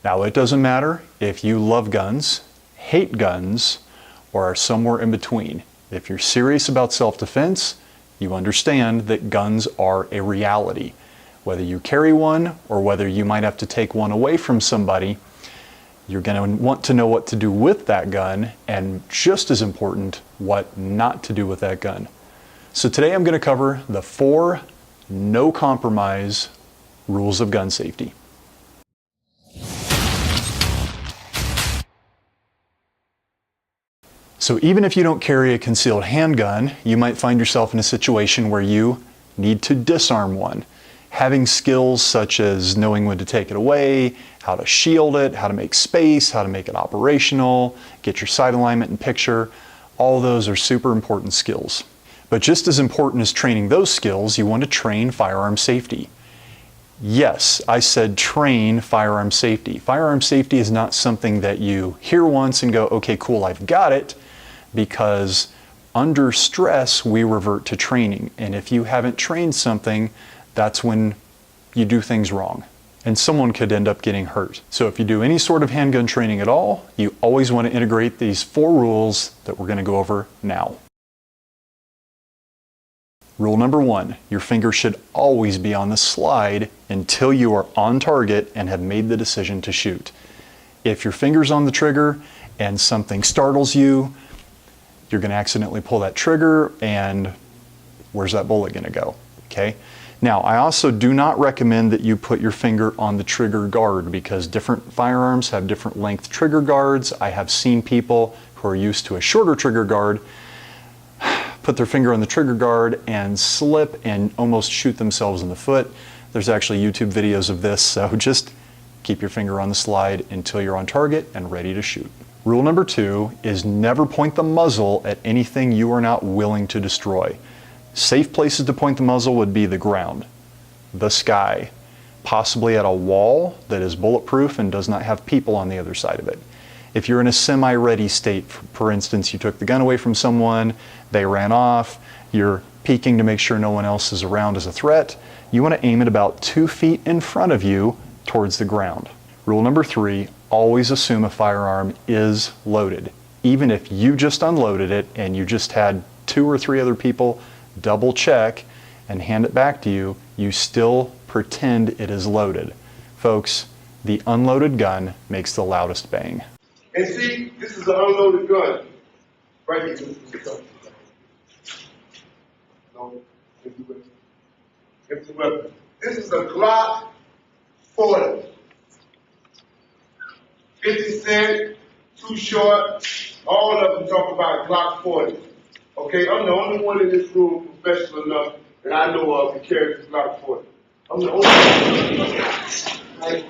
Now, it doesn't matter if you love guns, hate guns, or are somewhere in between. If you're serious about self-defense, you understand that guns are a reality. Whether you carry one or whether you might have to take one away from somebody, you're going to want to know what to do with that gun, and just as important, what not to do with that gun. So today I'm going to cover the 4 no compromise rules of gun safety. So even if you don't carry a concealed handgun, you might find yourself in a situation where you need to disarm one. Having skills such as knowing when to take it away, how to shield it, how to make space, how to make it operational, get your sight alignment and picture, all those are super important skills. But just as important as training those skills, you want to train firearm safety. Yes, I said train firearm safety. Firearm safety is not something that you hear once and go, okay, cool, I've got it, because under stress, we revert to training. And if you haven't trained something, that's when you do things wrong. And someone could end up getting hurt. So if you do any sort of handgun training at all, you always want to integrate these 4 rules that we're going to go over now. Rule number 1, your finger should always be on the slide until you are on target and have made the decision to shoot. If your finger's on the trigger and something startles you, you're going to accidentally pull that trigger, and where's that bullet going to go? Okay. Now, I also do not recommend that you put your finger on the trigger guard, because different firearms have different length trigger guards. I have seen people who are used to a shorter trigger guard put their finger on the trigger guard and slip and almost shoot themselves in the foot. There's actually YouTube videos of this, so just keep your finger on the slide until you're on target and ready to shoot. Rule number 2 is never point the muzzle at anything you are not willing to destroy. Safe places to point the muzzle would be the ground, the sky, possibly at a wall that is bulletproof and does not have people on the other side of it. If you're in a semi-ready state, for instance, you took the gun away from someone, they ran off, you're peeking to make sure no one else is around as a threat, you want to aim it about 2 feet in front of you towards the ground. Rule number 3, always assume a firearm is loaded. Even if you just unloaded it and you just had 2 or 3 other people double check and hand it back to you, you still pretend it is loaded. Folks, the unloaded gun makes the loudest bang. And see, this is an unloaded gun. Right here. No, empty weapon. This is a Glock 40. 50 Cent, Too Short, all of them talk about Glock 40. Okay, I'm the only one in this room professional enough that I know of to carry this Glock 40. I'm the only one.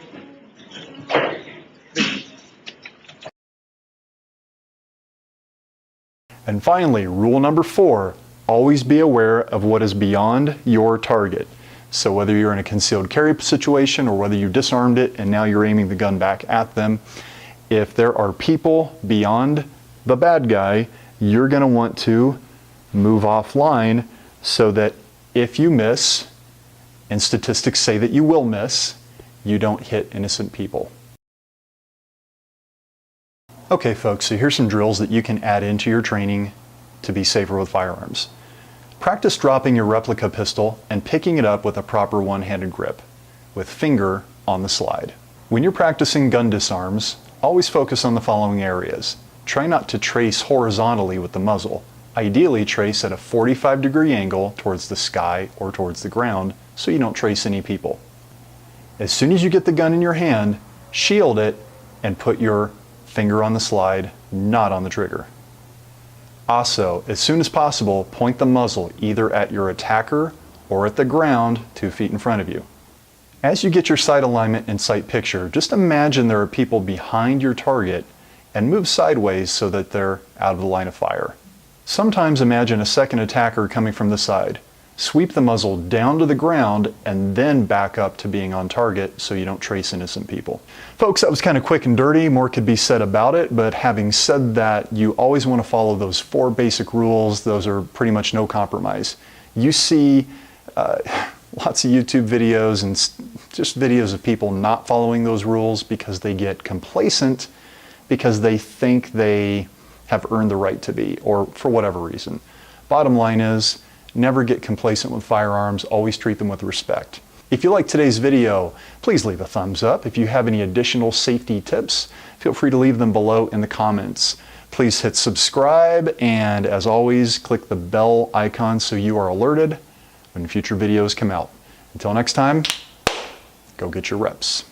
And finally, rule number 4, always be aware of what is beyond your target. So whether you're in a concealed carry situation or whether you disarmed it and now you're aiming the gun back at them, if there are people beyond the bad guy, you're going to want to move offline so that if you miss, and statistics say that you will miss, you don't hit innocent people. Okay folks, so here's some drills that you can add into your training to be safer with firearms. Practice dropping your replica pistol and picking it up with a proper one-handed grip, with finger on the slide. When you're practicing gun disarms, always focus on the following areas. Try not to trace horizontally with the muzzle. Ideally, trace at a 45-degree angle towards the sky or towards the ground so you don't trace any people. As soon as you get the gun in your hand, shield it and put your finger on the slide, not on the trigger. Also, as soon as possible, point the muzzle either at your attacker or at the ground 2 feet in front of you. As you get your sight alignment and sight picture, just imagine there are people behind your target and move sideways so that they're out of the line of fire. Sometimes imagine a second attacker coming from the side. Sweep the muzzle down to the ground and then back up to being on target so you don't trace innocent people. Folks, that was kind of quick and dirty. More could be said about it, but having said that, you always want to follow those 4 basic rules. Those are pretty much no compromise. You see lots of YouTube videos and just videos of people not following those rules because they get complacent, because they think they have earned the right to be, or for whatever reason. Bottom line is, never get complacent with firearms, always treat them with respect. If you like today's video, please leave a thumbs up. If you have any additional safety tips, feel free to leave them below in the comments. Please hit subscribe, and as always, click the bell icon so you are alerted when future videos come out. Until next time, go get your reps.